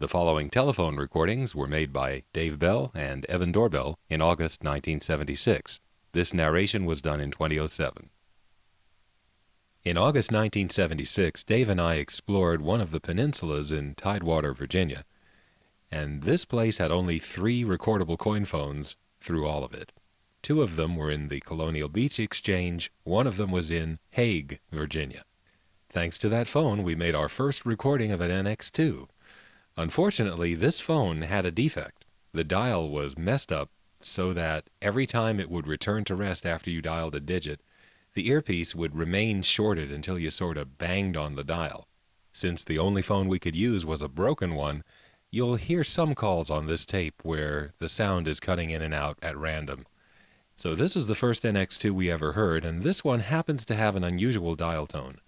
The following telephone recordings were made by Dave Bell and Evan Doorbell in August 1976. This narration was done in 2007. In August 1976, Dave and I explored one of the peninsulas in Tidewater, Virginia, and this place had only 3 recordable coin phones through all of it. 2 of them were in the Colonial Beach Exchange, 1 of them was in Hague, Virginia. Thanks to that phone, we made our first recording of an NX2. Unfortunately, this phone had a defect. The dial was messed up so that every time it would return to rest after you dialed a digit, the earpiece would remain shorted until you sort of banged on the dial. Since the only phone we could use was a broken one, you'll hear some calls on this tape where the sound is cutting in and out at random. So this is the first NX2 we ever heard, and this one happens to have an unusual dial tone.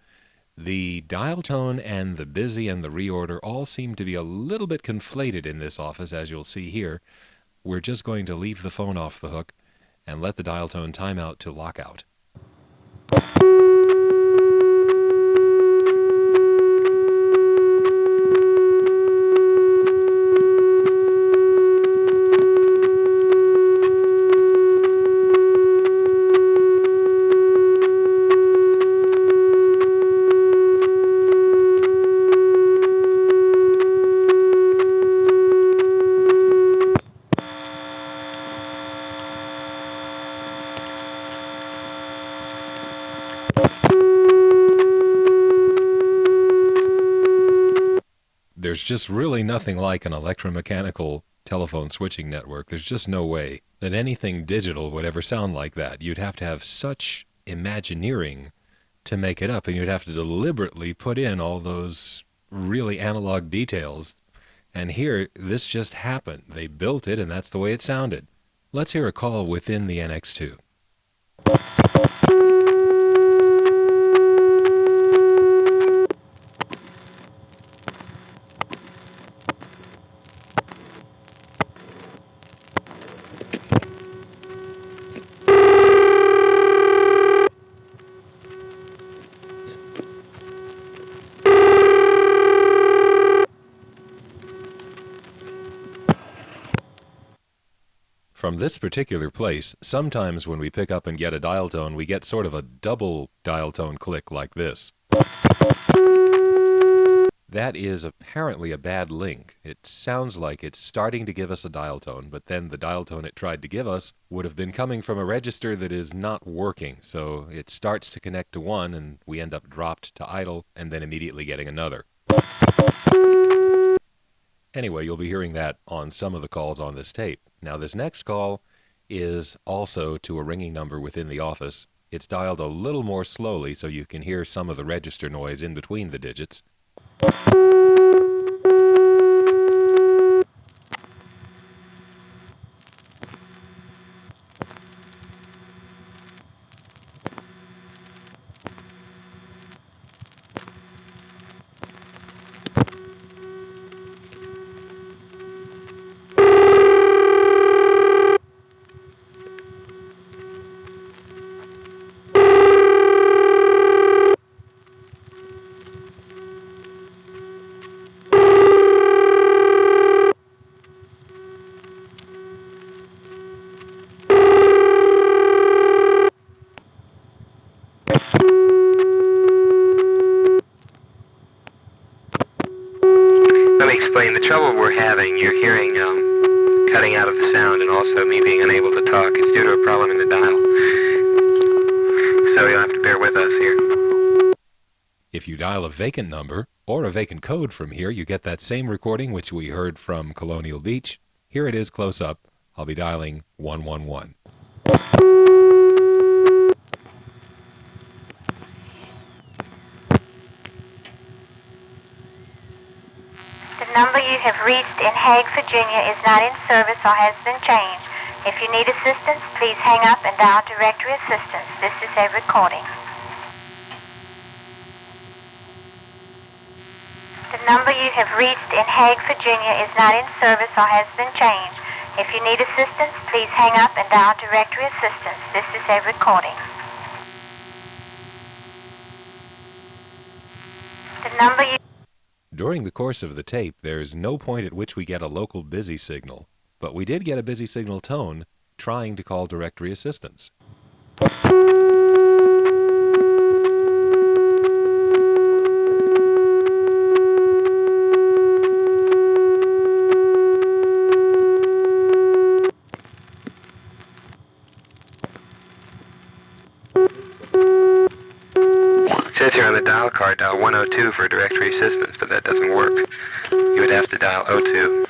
The dial tone and the busy and the reorder all seem to be a little bit conflated in this office, as you'll see here. We're just going to leave the phone off the hook and let the dial tone time out to lock out. There's just really nothing like an electromechanical telephone switching network. There's just no way that anything digital would ever sound like that. You'd have to have such imagineering to make it up, and you'd have to deliberately put in all those really analog details. And here, this just happened. They built it, and that's the way it sounded. Let's hear a call within the NX2. From this particular place, sometimes when we pick up and get a dial tone, we get sort of a double dial tone click like this. That is apparently a bad link. It sounds like it's starting to give us a dial tone, but then the dial tone it tried to give us would have been coming from a register that is not working, so it starts to connect to one and we end up dropped to idle and then immediately getting another. Anyway, you'll be hearing that on some of the calls on this tape. Now, this next call is also to a ringing number within the office. It's dialed a little more slowly so you can hear some of the register noise in between the digits. Explain the trouble we're having. You're hearing cutting out of the sound and also me being unable to talk. It's due to a problem in the dial. So you'll have to bear with us here. If you dial a vacant number or a vacant code from here, you get that same recording which we heard from Colonial Beach. Here it is close up. I'll be dialing 111. The number you have reached in Hague, Virginia is not in service or has been changed. If you need assistance, please hang up and dial directory assistance. This is a recording. The number you have reached in Hague, Virginia is not in service or has been changed. If you need assistance, please hang up and dial directory assistance. This is a recording. The number you During the course of the tape, there's no point at which we get a local busy signal, but we did get a busy signal tone trying to call directory assistance. It says here on the dial card, dial 102 for directory assistance, but that doesn't work. You would have to dial 02.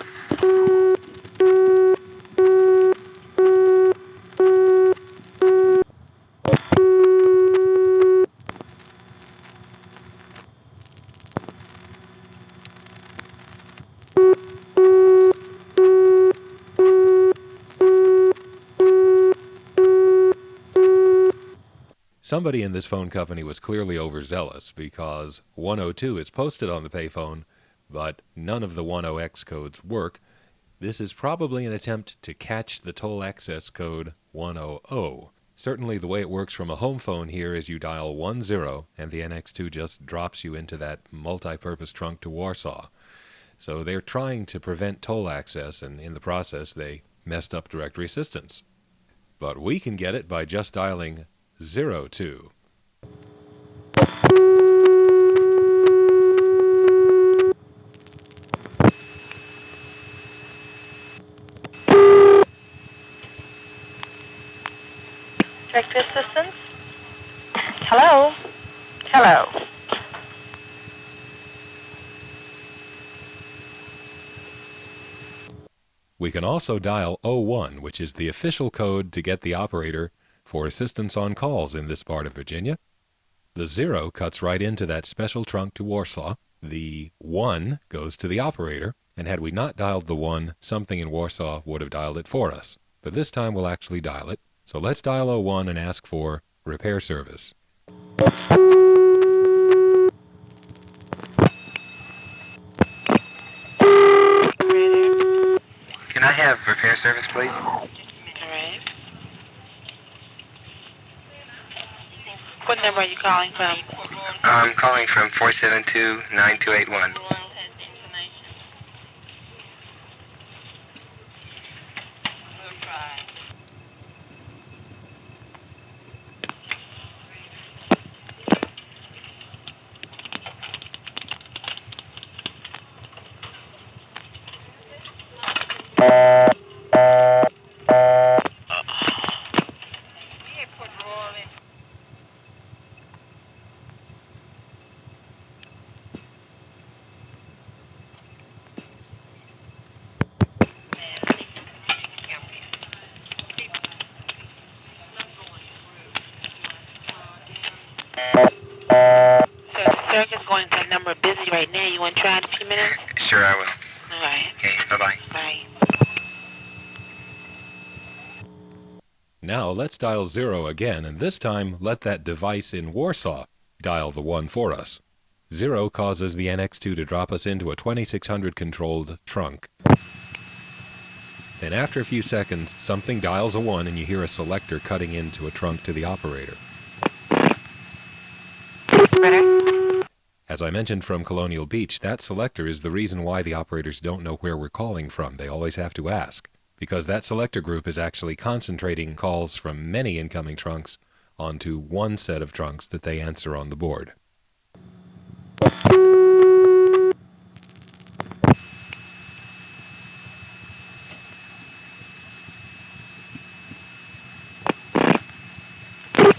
Somebody in this phone company was clearly overzealous because 102 is posted on the payphone, but none of the 10X codes work. This is probably an attempt to catch the toll access code 100. Certainly the way it works from a home phone here is you dial 10 and the NX2 just drops you into that multi-purpose trunk to Warsaw. So they're trying to prevent toll access, and in the process they messed up directory assistance. But we can get it by just dialing 02. Directory assistance? Hello? Hello. We can also dial 01, which is the official code to get the operator for assistance on calls in this part of Virginia. The 0 cuts right into that special trunk to Warsaw. The 1 goes to the operator, and had we not dialed the 1, something in Warsaw would have dialed it for us. But this time we'll actually dial it. So let's dial 01 and ask for repair service. Can I have repair service, please? All right. What number are you calling from? I'm calling from 472-9281. So the circuit's going to a number busy right now. You want to try it in a few minutes? Sure, I will. All right. Okay, bye-bye. Bye. Now let's dial 0 again, and this time let that device in Warsaw dial the 1 for us. 0 causes the NX2 to drop us into a 2600 controlled trunk. Then after a few seconds, something dials a 1 and you hear a selector cutting into a trunk to the operator. Better? As I mentioned from Colonial Beach, that selector is the reason why the operators don't know where we're calling from. They always have to ask, because that selector group is actually concentrating calls from many incoming trunks onto one set of trunks that they answer on the board.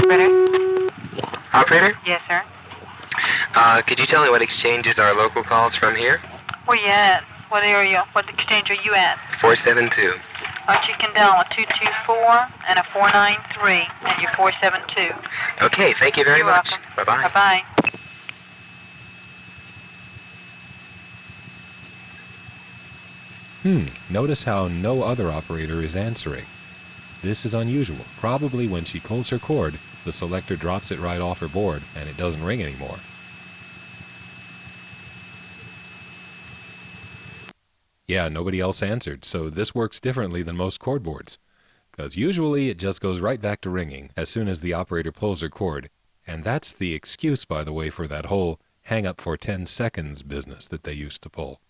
Better? Operator, Yes, sir. could you tell me what exchanges are local calls from here? Where you at? What area? What exchange are you at? 472. You can dial a 224 and a 493 and your 472. Okay, thank you very You're much. welcome. Bye-bye. Bye-bye. Notice how no other operator is answering. This is unusual. Probably when she pulls her cord, the selector drops it right off her board and it doesn't ring anymore. Yeah, nobody else answered, so this works differently than most cord boards. Because usually it just goes right back to ringing as soon as the operator pulls her cord. And that's the excuse, by the way, for that whole hang-up for 10 seconds business that they used to pull.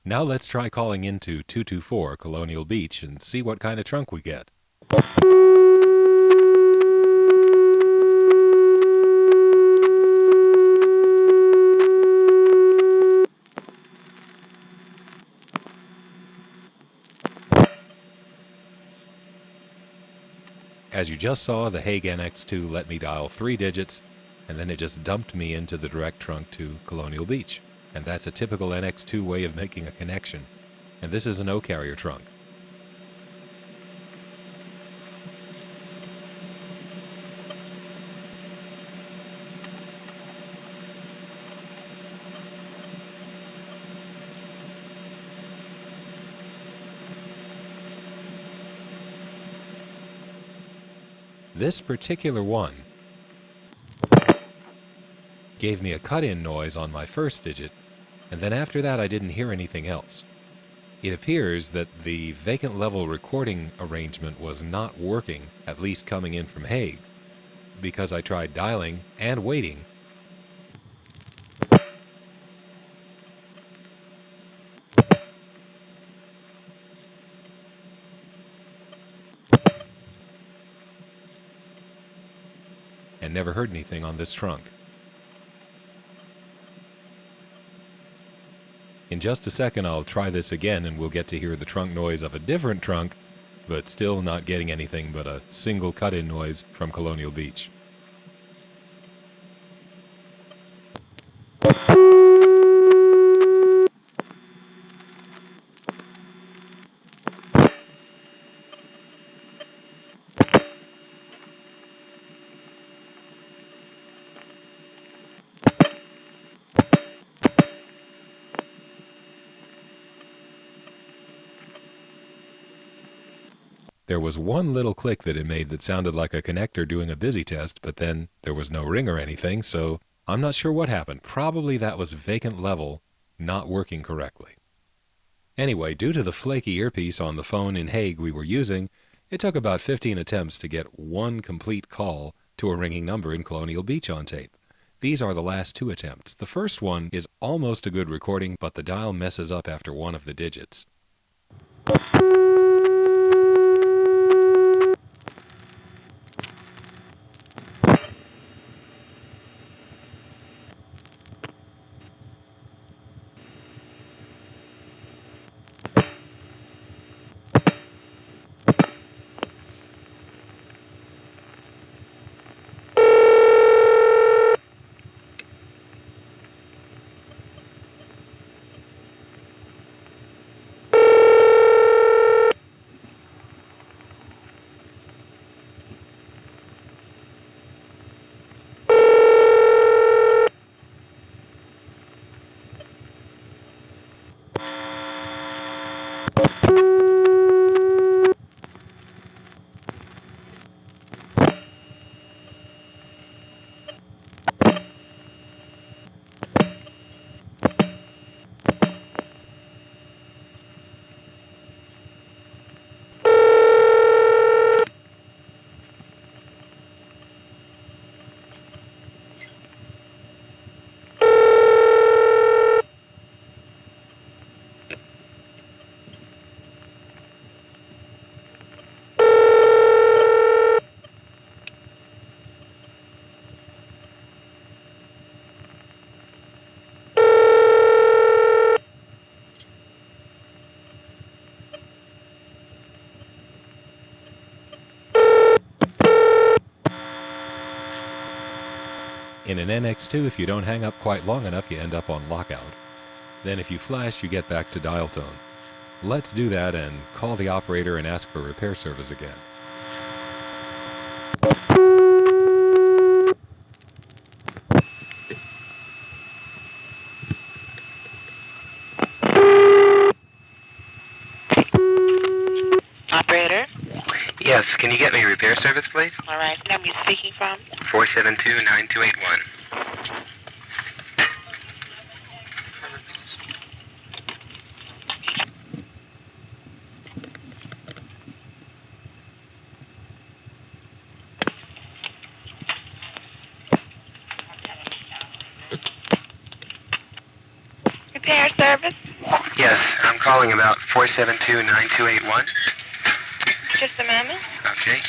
Now let's try calling into 224 Colonial Beach and see what kind of trunk we get. As you just saw, the Hague NX2 let me dial 3 digits, and then it just dumped me into the direct trunk to Colonial Beach. And that's a typical NX2 way of making a connection. And this is an O-carrier trunk. This particular one gave me a cut-in noise on my first digit, and then after that I didn't hear anything else. It appears that the vacant level recording arrangement was not working, at least coming in from Hague, because I tried dialing and waiting. And never heard anything on this trunk. In just a second I'll try this again and we'll get to hear the trunk noise of a different trunk, but still not getting anything but a single cut-in noise from Colonial Beach. There was one little click that it made that sounded like a connector doing a busy test, but then there was no ring or anything, so I'm not sure what happened. Probably that was vacant level not working correctly. Anyway, due to the flaky earpiece on the phone in Hague we were using, it took about 15 attempts to get one complete call to a ringing number in Colonial Beach on tape. These are the last 2 attempts. The first one is almost a good recording, but the dial messes up after one of the digits. In an NX2, if you don't hang up quite long enough, you end up on lockout. Then if you flash, you get back to dial tone. Let's do that and call the operator and ask for repair service again. Operator? Yes, can you get me repair service, please? All right. Number you're speaking from? 472-9281. Yes, I'm calling about 472-9281. Just a moment. Okay.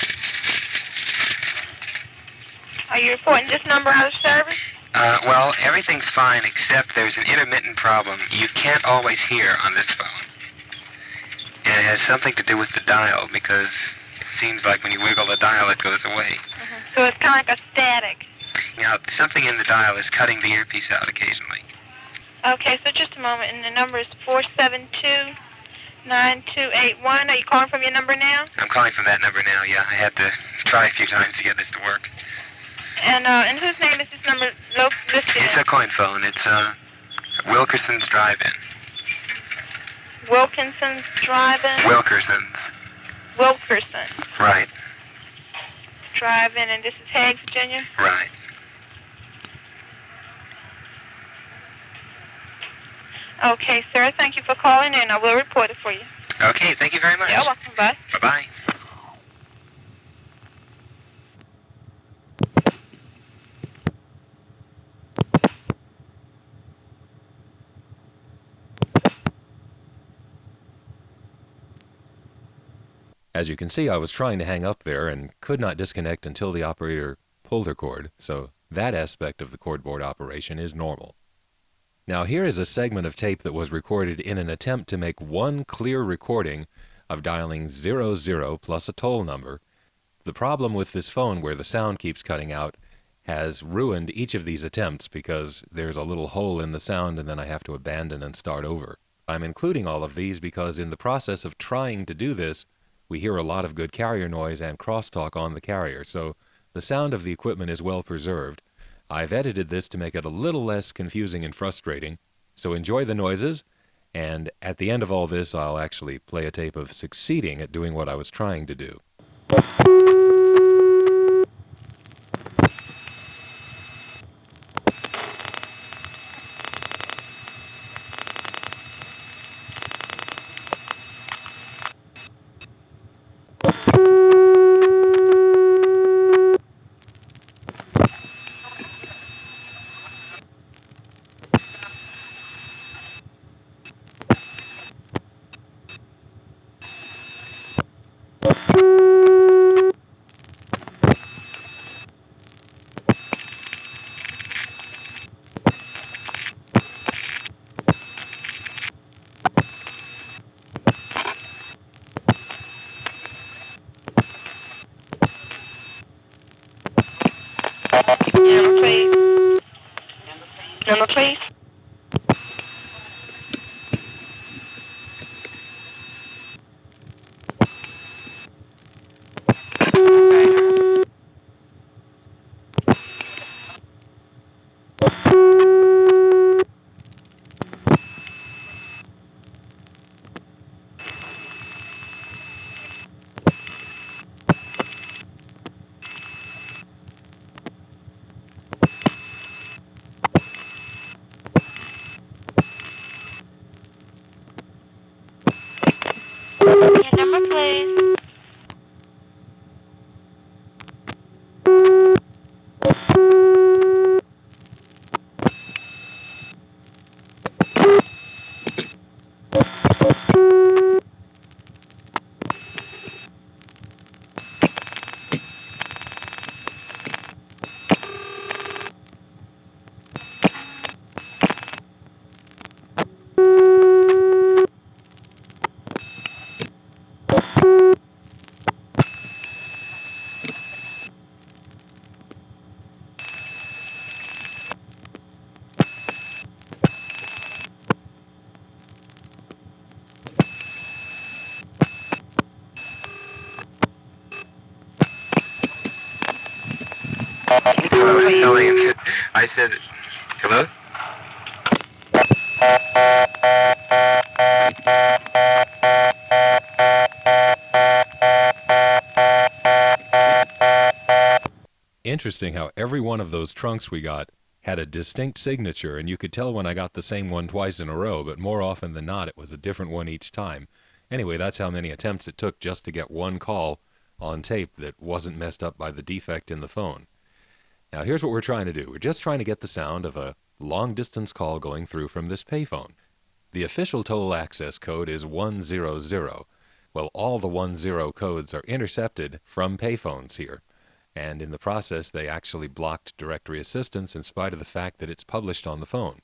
Are you reporting this number out of service? Well, everything's fine except there's an intermittent problem you can't always hear on this phone. And it has something to do with the dial because it seems like when you wiggle the dial, it goes away. So it's kind of like a static. Now, something in the dial is cutting the earpiece out occasionally. Okay, so just a moment. And the number is 472-9281. Are you calling from your number now? I'm calling from that number now, yeah. I had to try a few times to get this to work. And whose name is this number listed It's in? a coin phone. It's Wilkerson's Drive-In. Wilkinson's Drive-In? Wilkerson's. Wilkerson Right, Drive-In, and this is Hague, Virginia? right. Okay, sir. Thank you for calling in. I will report it for you. Okay, thank you very much. You're welcome. Bye. Bye-bye. As you can see, I was trying to hang up there and could not disconnect until the operator pulled her cord, so that aspect of the cordboard operation is normal. Now here is a segment of tape that was recorded in an attempt to make one clear recording of dialing 00 plus a toll number. The problem with this phone where the sound keeps cutting out has ruined each of these attempts because there's a little hole in the sound and then I have to abandon and start over. I'm including all of these because in the process of trying to do this, we hear a lot of good carrier noise and crosstalk on the carrier, so the sound of the equipment is well preserved. I've edited this to make it a little less confusing and frustrating, so enjoy the noises, and at the end of all this I'll actually play a tape of succeeding at doing what I was trying to do. Number, please. Number, please. Your number, please. I was telling him, I said, hello? Interesting how every one of those trunks we got had a distinct signature, and you could tell when I got the same one twice in a row, but more often than not it was a different one each time. Anyway, that's how many attempts it took just to get one call on tape that wasn't messed up by the defect in the phone. Now here's what we're trying to do. We're just trying to get the sound of a long-distance call going through from this payphone. The official toll access code is 100. Well, all the 10 codes are intercepted from payphones here, and in the process they actually blocked directory assistance in spite of the fact that it's published on the phone.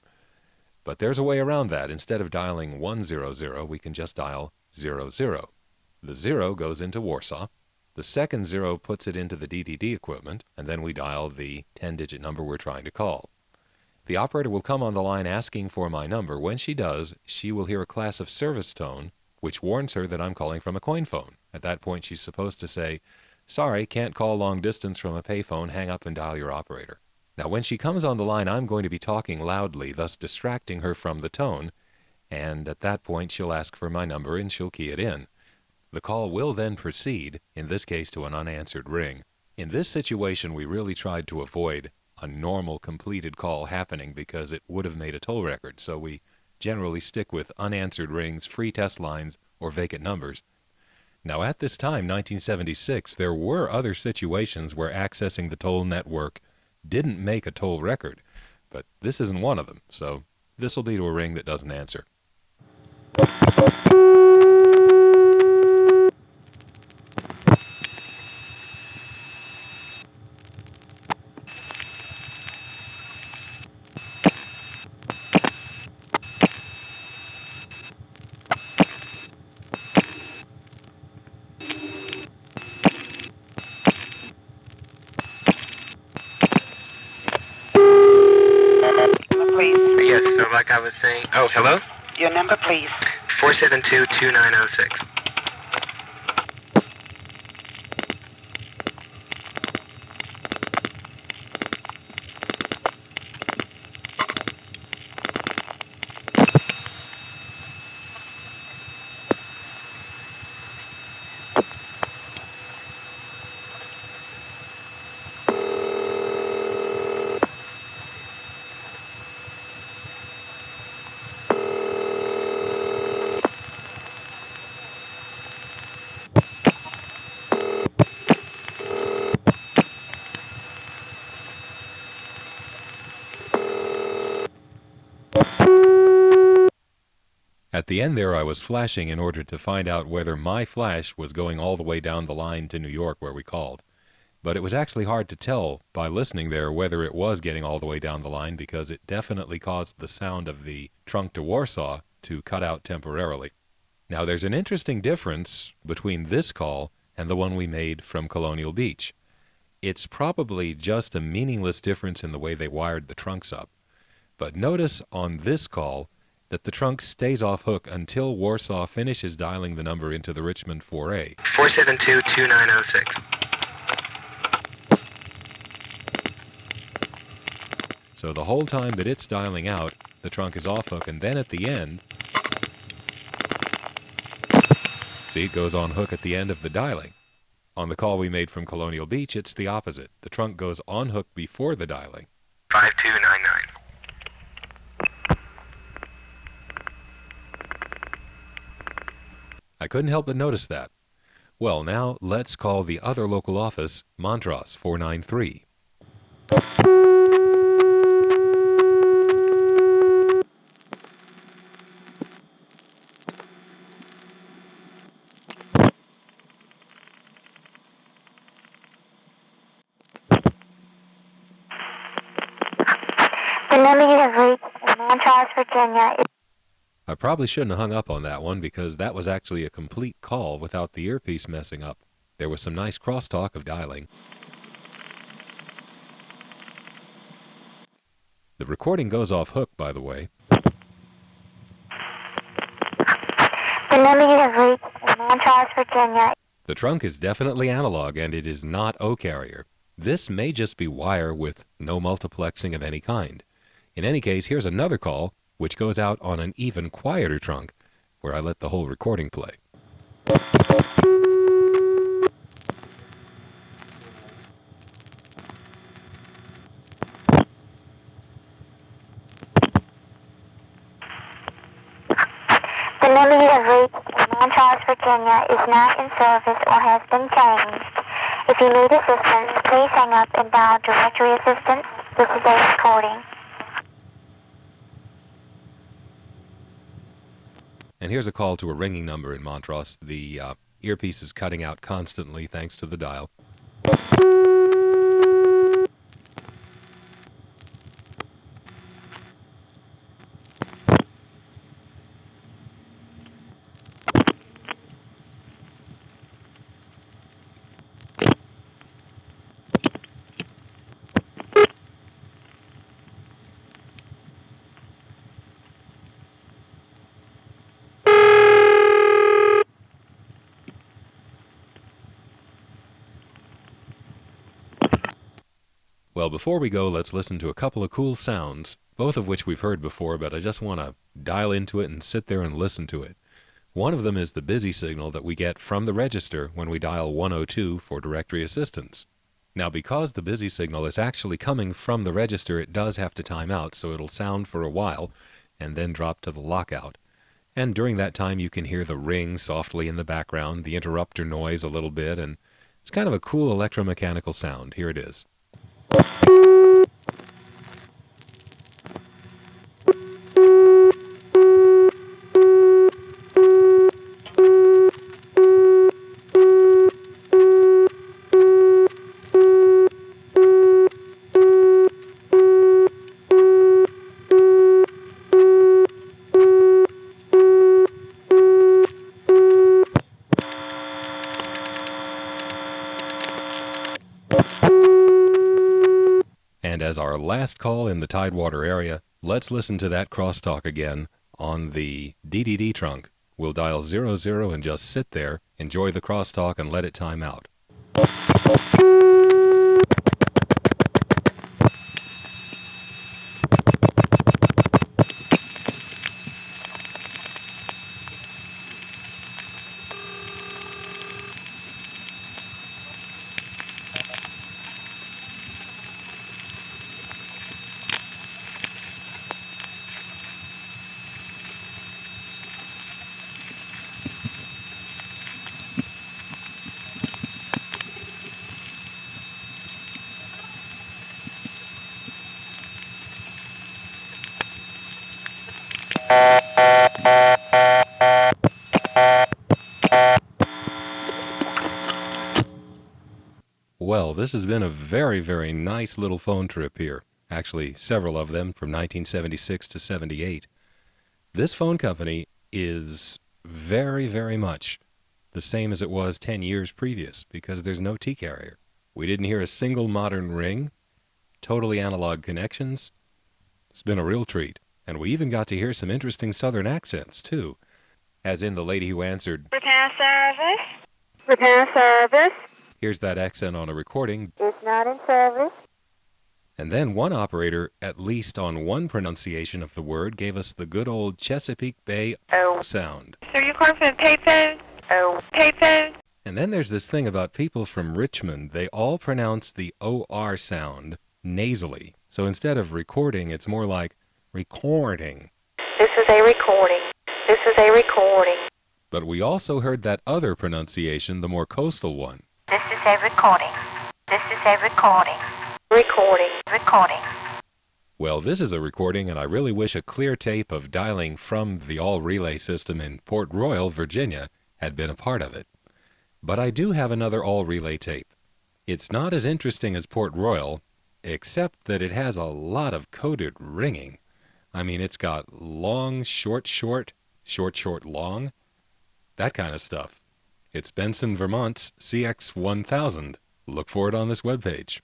But there's a way around that. Instead of dialing 100, we can just dial 00. The 0 goes into Warsaw. The second 0 puts it into the DDD equipment, and then we dial the 10-digit number we're trying to call. The operator will come on the line asking for my number. When she does, she will hear a class of service tone, which warns her that I'm calling from a coin phone. At that point, she's supposed to say, "Sorry, can't call long distance from a payphone, hang up and dial your operator." Now, when she comes on the line, I'm going to be talking loudly, thus distracting her from the tone, and at that point, she'll ask for my number and she'll key it in. The call will then proceed, in this case to an unanswered ring. In this situation, we really tried to avoid a normal completed call happening because it would have made a toll record, so we generally stick with unanswered rings, free test lines, or vacant numbers. Now, at this time, 1976, there were other situations where accessing the toll network didn't make a toll record, but this isn't one of them, so this will be to a ring that doesn't answer. Yes, so like I was saying... Oh, hello? Your number, please. 472-2906. At the end there, I was flashing in order to find out whether my flash was going all the way down the line to New York where we called. But it was actually hard to tell by listening there whether it was getting all the way down the line because it definitely caused the sound of the trunk to Warsaw to cut out temporarily. Now, there's an interesting difference between this call and the one we made from Colonial Beach. It's probably just a meaningless difference in the way they wired the trunks up. But notice on this call that the trunk stays off hook until Warsaw finishes dialing the number into the Richmond 4A. 472-2906. So the whole time that it's dialing out, the trunk is off hook, and then at the end, see, it goes on hook at the end of the dialing. On the call we made from Colonial Beach, it's the opposite. The trunk goes on hook before the dialing. 5299. I couldn't help but notice that. Well, now let's call the other local office, Montrose 493. The number you have reached in Montrose, Virginia is... I probably shouldn't have hung up on that one because that was actually a complete call without the earpiece messing up. There was some nice crosstalk of dialing. The recording goes off hook, by the way. The number you have reached in Montrose, Virginia. The trunk is definitely analog and it is not O-carrier. This may just be wire with no multiplexing of any kind. In any case, here's another call which goes out on an even quieter trunk, where I let the whole recording play. The number you have reached in Montrose, Virginia is not in service or has been changed. If you need assistance, please hang up and dial directory assistance. This is a recording. And here's a call to a ringing number in Montrose. The earpiece is cutting out constantly thanks to the dial. Well, before we go, let's listen to a couple of cool sounds, both of which we've heard before, but I just want to dial into it and sit there and listen to it. One of them is the busy signal that we get from the register when we dial 102 for directory assistance. Now, because the busy signal is actually coming from the register, it does have to time out, so it'll sound for a while and then drop to the lockout. And during that time, you can hear the ring softly in the background, the interrupter noise a little bit, and it's kind of a cool electromechanical sound. Here it is. And as our last call in the Tidewater area, let's listen to that crosstalk again on the DDD trunk. We'll dial 00 and just sit there, enjoy the crosstalk, and let it time out. Well, this has been a very, very nice little phone trip here. Actually, several of them from 1976 to 78. This phone company is very, very much the same as it was 10 years previous because there's no T-carrier. We didn't hear a single modern ring, totally analog connections. It's been a real treat. And we even got to hear some interesting southern accents, too. As in the lady who answered, Repair service. Repair service. Here's that accent on a recording. It's not in service. And then one operator, at least on one pronunciation of the word, gave us the good old Chesapeake Bay O sound. Sir, you calling for the payphone? Oh. Payphone? And then there's this thing about people from Richmond. They all pronounce the OR sound nasally. So instead of recording, it's more like recording. This is a recording. This is a recording. But we also heard that other pronunciation, the more coastal one. This is a recording. This is a recording. Recording. Recording. Well, this is a recording, and I really wish a clear tape of dialing from the all-relay system in Port Royal, Virginia, had been a part of it. But I do have another all-relay tape. It's not as interesting as Port Royal, except that it has a lot of coded ringing. I mean, it's got long, short, short, short, short, long, that kind of stuff. It's Benson, Vermont's CX1000. Look for it on this webpage.